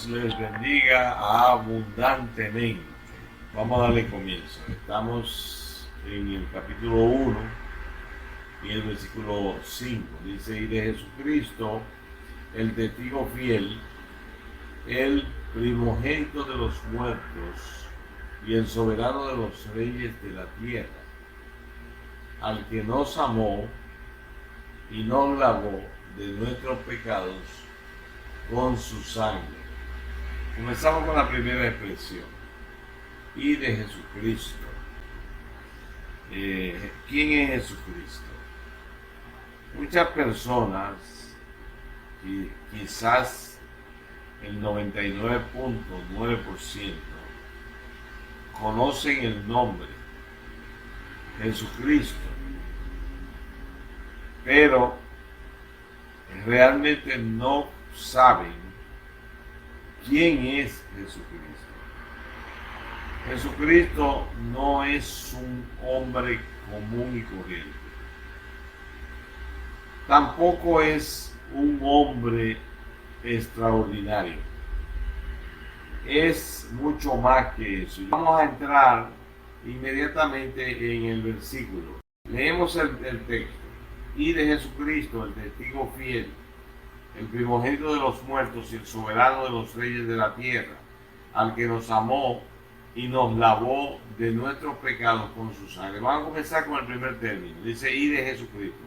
Dios les bendiga abundantemente. Vamos a darle comienzo. Estamos en el capítulo 1 y el versículo 5. Dice, y de Jesucristo, el testigo fiel, el primogénito de los muertos y el soberano de los reyes de la tierra, al que nos amó y nos lavó de nuestros pecados con su sangre. Comenzamos con la primera expresión, y de Jesucristo. ¿Quién es Jesucristo? Muchas personas, y quizás el 99.9%, conocen el nombre Jesucristo, pero realmente no saben quién es Jesucristo. Jesucristo no es un hombre común y corriente. Tampoco es un hombre extraordinario. Es mucho más que eso. Vamos a entrar inmediatamente en el versículo. Leemos el texto. Y de Jesucristo, el testigo fiel, el primogénito de los muertos y el soberano de los reyes de la tierra, al que nos amó y nos lavó de nuestros pecados con su sangre. Vamos a comenzar con el primer término. Dice y de Jesucristo.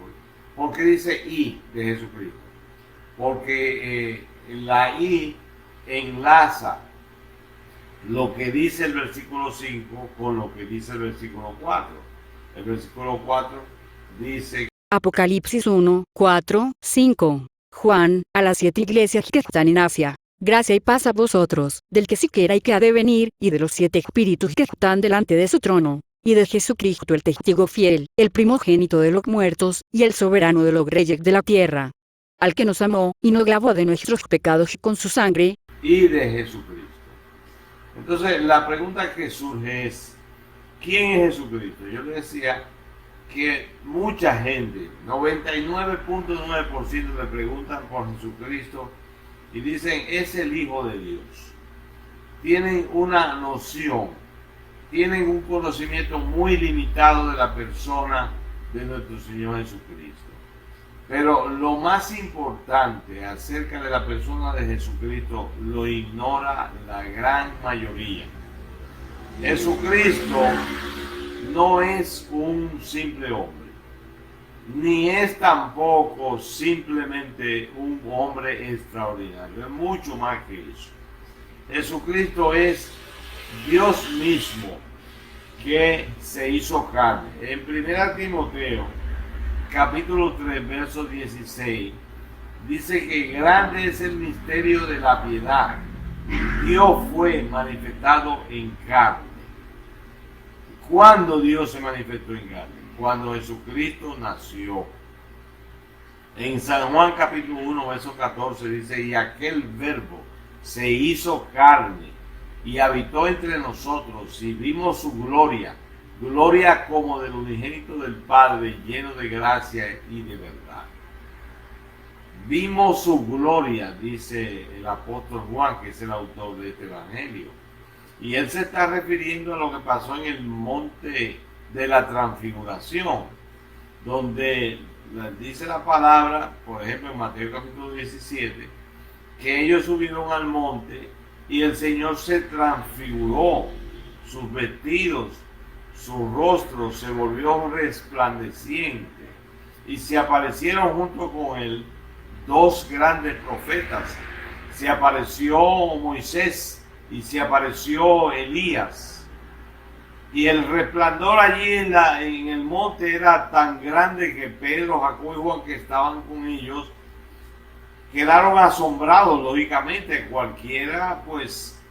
¿Por qué dice y de Jesucristo? Porque la y enlaza lo que dice el versículo 5 con lo que dice el versículo 4. El versículo 4 dice Apocalipsis 1, 4, 5. Juan, a las 7 iglesias que están en Asia. Gracia y paz a vosotros, del que siquiera y que ha de venir, y de los 7 espíritus que están delante de su trono, y de Jesucristo el testigo fiel, el primogénito de los muertos, y el soberano de los reyes de la tierra, al que nos amó, y nos lavó de nuestros pecados con su sangre, y de Jesucristo. Entonces la pregunta que surge es, ¿quién es Jesucristo? Yo le decía que mucha gente, 99.9% le preguntan por Jesucristo y dicen es el Hijo de Dios. Tienen una noción, tienen un conocimiento muy limitado de la persona de nuestro Señor Jesucristo. Pero lo más importante acerca de la persona de Jesucristo lo ignora la gran mayoría. Jesucristo no es un simple hombre, ni es tampoco simplemente un hombre extraordinario, es mucho más que eso. Jesucristo es Dios mismo que se hizo carne. En 1 Timoteo, capítulo 3, verso 16, dice que grande es el misterio de la piedad. Dios fue manifestado en carne. ¿Cuándo Dios se manifestó en carne? Cuando Jesucristo nació. En San Juan capítulo 1, verso 14 dice, y aquel verbo se hizo carne y habitó entre nosotros y vimos su gloria, gloria como del unigénito del Padre, lleno de gracia y de verdad. Vimos su gloria, dice el apóstol Juan, que es el autor de este evangelio. Y él se está refiriendo a lo que pasó en el monte de la transfiguración, donde dice la palabra, por ejemplo en Mateo capítulo 17, que ellos subieron al monte y el Señor se transfiguró, sus vestidos, su rostro se volvió resplandeciente y se aparecieron junto con él 2 grandes profetas. Se apareció Moisés y se apareció Elías, y el resplandor allí en el monte era tan grande que Pedro, Jacobo y Juan, que estaban con ellos, quedaron asombrados. Lógicamente cualquiera pues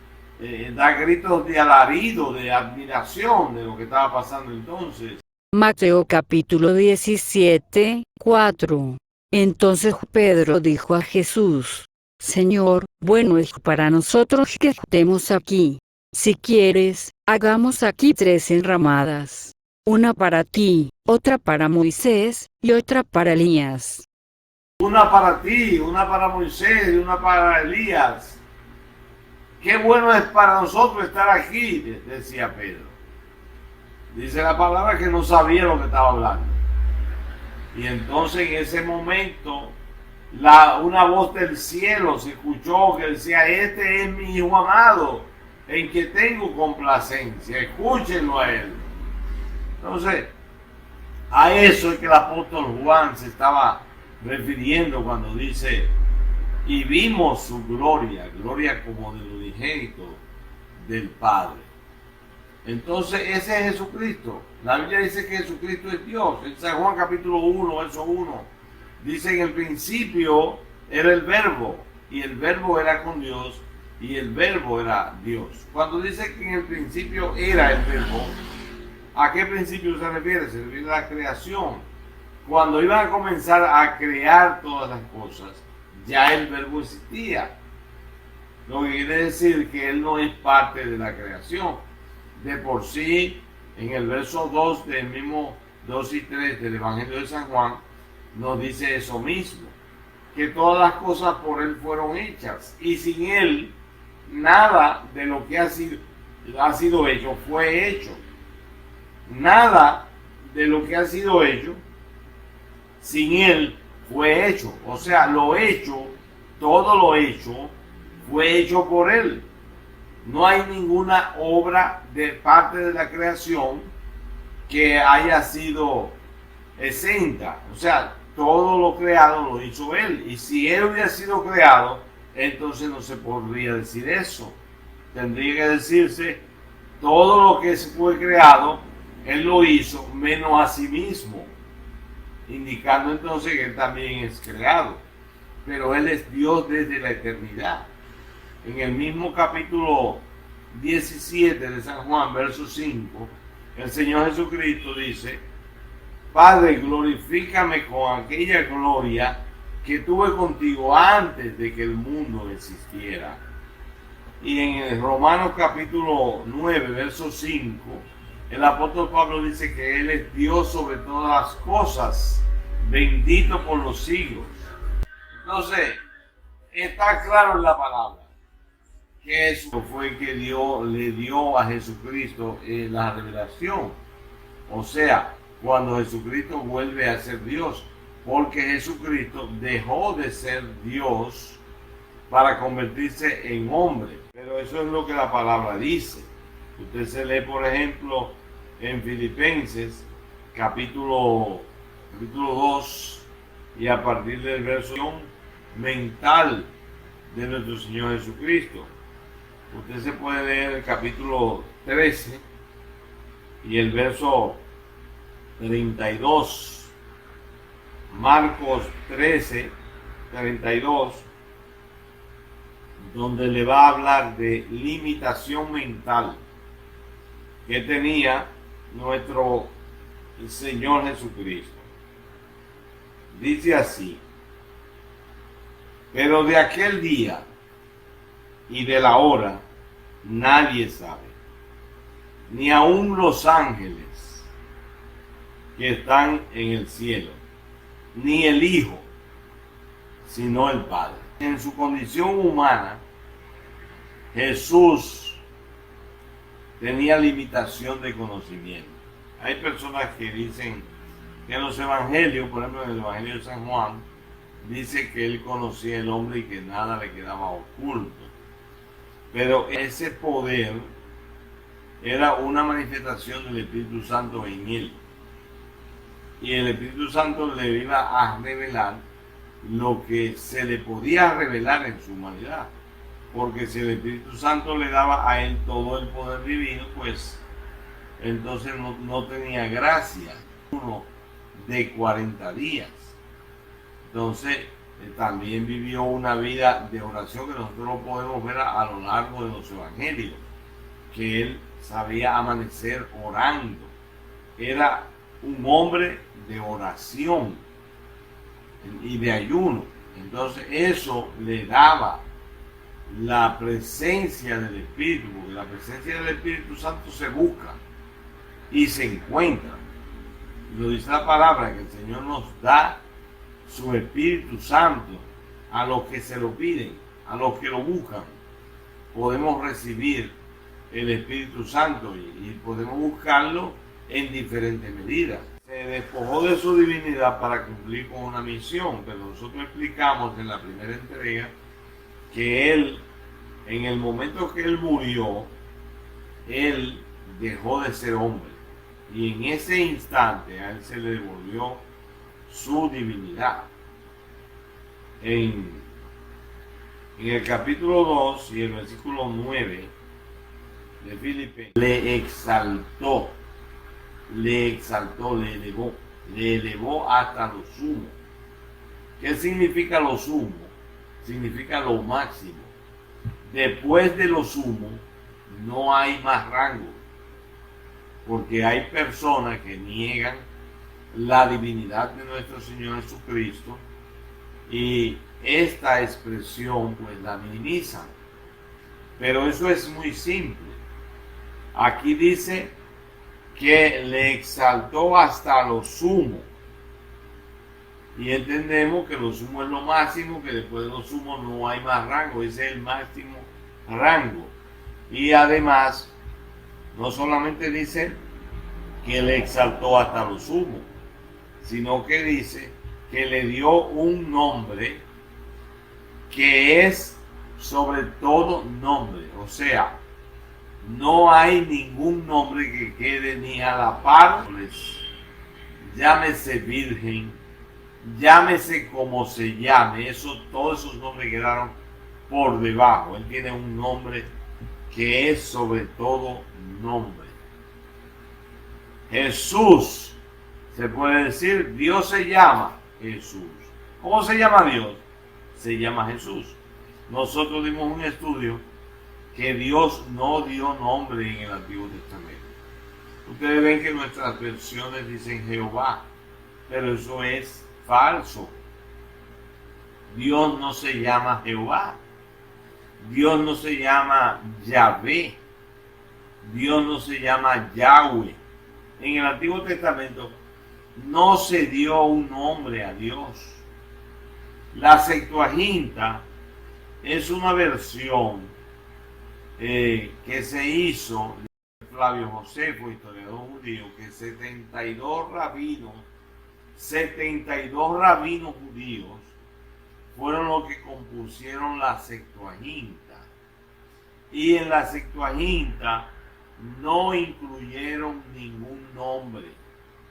da gritos de alarido, de admiración de lo que estaba pasando entonces. Mateo capítulo 17, 4. Entonces Pedro dijo a Jesús, Señor, bueno es para nosotros que estemos aquí. Si quieres, hagamos aquí 3 enramadas. Una para ti, otra para Moisés, y otra para Elías. Una para ti, una para Moisés y una para Elías. qué bueno es para nosotros estar aquí, decía Pedro. Dice la palabra que no sabía lo que estaba hablando. Y entonces en ese momento una voz del cielo se escuchó que decía: este es mi hijo amado, en que tengo complacencia, escúchenlo a él. Entonces, a eso es que el apóstol Juan se estaba refiriendo cuando dice: y vimos su gloria, gloria como del unigénito del Padre. Entonces ese es Jesucristo. La Biblia dice que Jesucristo es Dios. En San Juan capítulo 1, verso 1, dice: en el principio era el verbo, y el verbo era con Dios, y el verbo era Dios. Cuando dice que en el principio era el verbo, ¿a qué principio se refiere? Se refiere a la creación. Cuando iban a comenzar a crear todas las cosas, ya el verbo existía. Lo que quiere decir que él no es parte de la creación. De por sí, en el verso 2 del mismo 2 y 3 del Evangelio de San Juan, nos dice eso mismo, que todas las cosas por él fueron hechas, y sin él nada de lo que ha sido hecho fue hecho. Nada de lo que ha sido hecho sin él fue hecho. O sea, lo hecho, todo lo hecho, fue hecho por él. No hay ninguna obra de parte de la creación que haya sido exenta. O sea, todo lo creado lo hizo él. Y si él hubiera sido creado, entonces no se podría decir eso. Tendría que decirse: todo lo que fue creado, él lo hizo, menos a sí mismo. Indicando entonces que él también es creado. Pero él es Dios desde la eternidad. En el mismo capítulo 17 de San Juan, verso 5, el Señor Jesucristo dice: Padre, glorifícame con aquella gloria que tuve contigo antes de que el mundo existiera. Y en el Romanos capítulo 9, verso 5, el apóstol Pablo dice que Él es Dios sobre todas las cosas, bendito por los siglos. Entonces, está claro en la palabra que eso fue que Dios le dio a Jesucristo la revelación. O sea, cuando Jesucristo vuelve a ser Dios, porque Jesucristo dejó de ser Dios para convertirse en hombre. Pero eso es lo que la palabra dice. Usted se lee, por ejemplo, en Filipenses capítulo 2, y a partir del verso mental de nuestro Señor Jesucristo. Usted se puede leer el capítulo 13 y el verso 32, Marcos 13, 32, donde le va a hablar de limitación mental que tenía nuestro Señor Jesucristo. Dice así: pero de aquel día y de la hora nadie sabe, ni aun los ángeles que están en el cielo, ni el Hijo, sino el Padre. En su condición humana, Jesús tenía limitación de conocimiento. Hay personas que dicen que en los evangelios, por ejemplo en el Evangelio de San Juan, dice que él conocía el hombre y que nada le quedaba oculto. Pero ese poder era una manifestación del Espíritu Santo en él. Y el Espíritu Santo le iba a revelar lo que se le podía revelar en su humanidad. Porque si el Espíritu Santo le daba a él todo el poder divino, pues entonces no tenía gracia. Uno de 40 días. Entonces también vivió una vida de oración que nosotros lo podemos ver a lo largo de los evangelios, que él sabía amanecer orando. Era un hombre de oración y de ayuno. Entonces eso le daba la presencia del Espíritu, porque la presencia del Espíritu Santo se busca y se encuentra. Lo dice la palabra, que el Señor nos da su Espíritu Santo a los que se lo piden, a los que lo buscan. podemos recibir el Espíritu Santo y podemos buscarlo en diferentes medidas. Se despojó de su divinidad para cumplir con una misión, pero nosotros explicamos en la primera entrega que él, en el momento que él murió, él dejó de ser hombre y en ese instante a él se le devolvió su divinidad. En el capítulo 2 y el versículo 9 de Filipenses, le elevó hasta lo sumo. ¿Qué significa lo sumo? Significa lo máximo. Después de lo sumo no hay más rango, porque hay personas que niegan la divinidad de nuestro Señor Jesucristo y esta expresión pues la minimizan. Pero eso es muy simple. Aquí dice que le exaltó hasta lo sumo. Y entendemos que lo sumo es lo máximo, que después de lo sumo no hay más rango. Ese es el máximo rango. Y además, no solamente dice que le exaltó hasta lo sumo, sino que dice que le dio un nombre que es sobre todo nombre. O sea, no hay ningún nombre que quede ni a la par. Llámese virgen, llámese como se llame, todos esos nombres quedaron por debajo. Él tiene un nombre que es sobre todo nombre. Jesús, se puede decir, Dios se llama Jesús. ¿Cómo se llama Dios? Se llama Jesús. Nosotros dimos un estudio que Dios no dio nombre en el Antiguo Testamento. Ustedes ven que nuestras versiones dicen Jehová, pero eso es falso. Dios no se llama Jehová. Dios no se llama Yahvé. Dios no se llama Yahweh. En el Antiguo Testamento no se dio un nombre a Dios. La Septuaginta es una versión que se hizo de Flavio Josefo, historiador judío, que 72 rabinos judíos fueron los que compusieron la Septuaginta. Y en la Septuaginta no incluyeron ningún nombre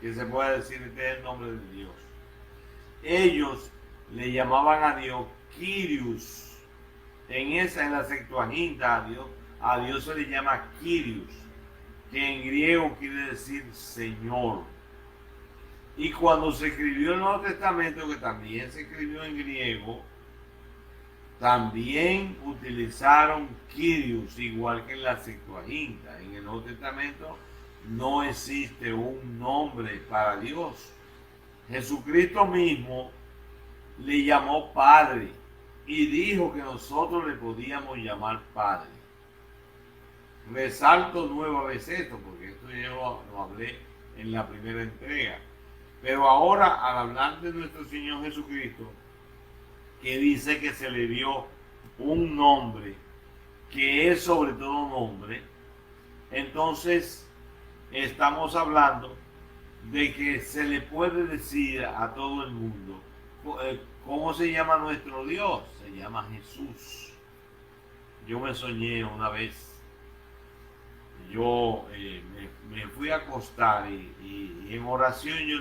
que se pueda decir este es el nombre de Dios. Ellos le llamaban a Dios Kyrios. En la Septuaginta a Dios se le llama Kyrios, que en griego quiere decir Señor. Y cuando se escribió el Nuevo Testamento, que también se escribió en griego, también utilizaron Kyrios, igual que en la Septuaginta. En el Nuevo Testamento no existe un nombre para Dios. Jesucristo mismo le llamó Padre y dijo que nosotros le podíamos llamar Padre. Resalto nuevamente esto, porque esto yo lo hablé en la primera entrega. Pero ahora, al hablar de nuestro Señor Jesucristo, que dice que se le dio un nombre que es sobre todo nombre, entonces estamos hablando de que se le puede decir a todo el mundo ¿cómo se llama nuestro Dios? Se llama Jesús. Yo me soñé una vez, yo me fui a acostar y en oración yo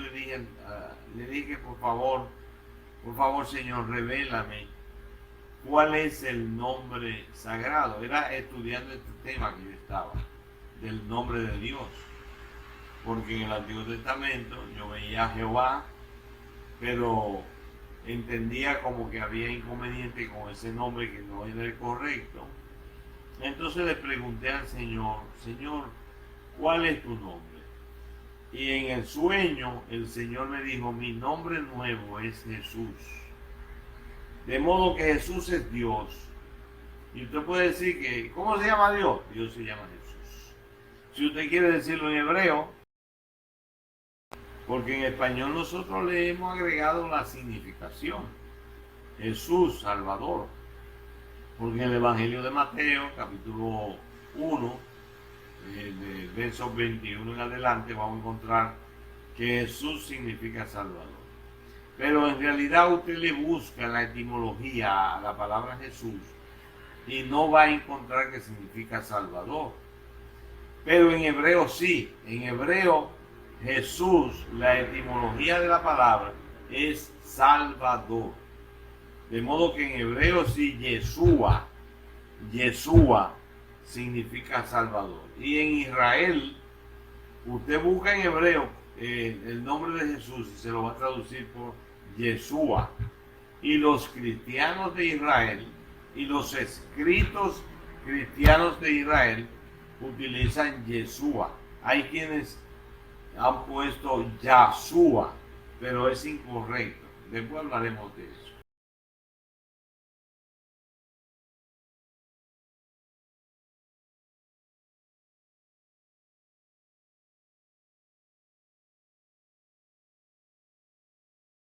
le dije por favor Señor, revélame cuál es el nombre sagrado. Era estudiando este tema que yo estaba, del nombre de Dios, porque en el Antiguo Testamento yo veía a Jehová, pero entendía como que había inconveniente con ese nombre que no era el correcto. Entonces le pregunté al Señor, ¿cuál es tu nombre? Y en el sueño el Señor me dijo, mi nombre nuevo es Jesús. De modo que Jesús es Dios. Y usted puede decir que, ¿cómo se llama Dios? Dios se llama Jesús. Si usted quiere decirlo en hebreo, porque en español nosotros le hemos agregado la significación. Jesús, Salvador. Porque en el Evangelio de Mateo, capítulo 1, de versos 21 en adelante, vamos a encontrar que Jesús significa Salvador. Pero en realidad usted le busca la etimología a la palabra Jesús y no va a encontrar que significa Salvador. Pero en hebreo sí, en hebreo Jesús, la etimología de la palabra es Salvador. De modo que en hebreo sí, Yeshua significa Salvador. Y en Israel, usted busca en hebreo el nombre de Jesús y se lo va a traducir por Yeshua. Y los cristianos de Israel y los escritos cristianos de Israel utilizan Yeshua. Hay quienes han puesto Yahshua, pero es incorrecto. Después hablaremos de eso.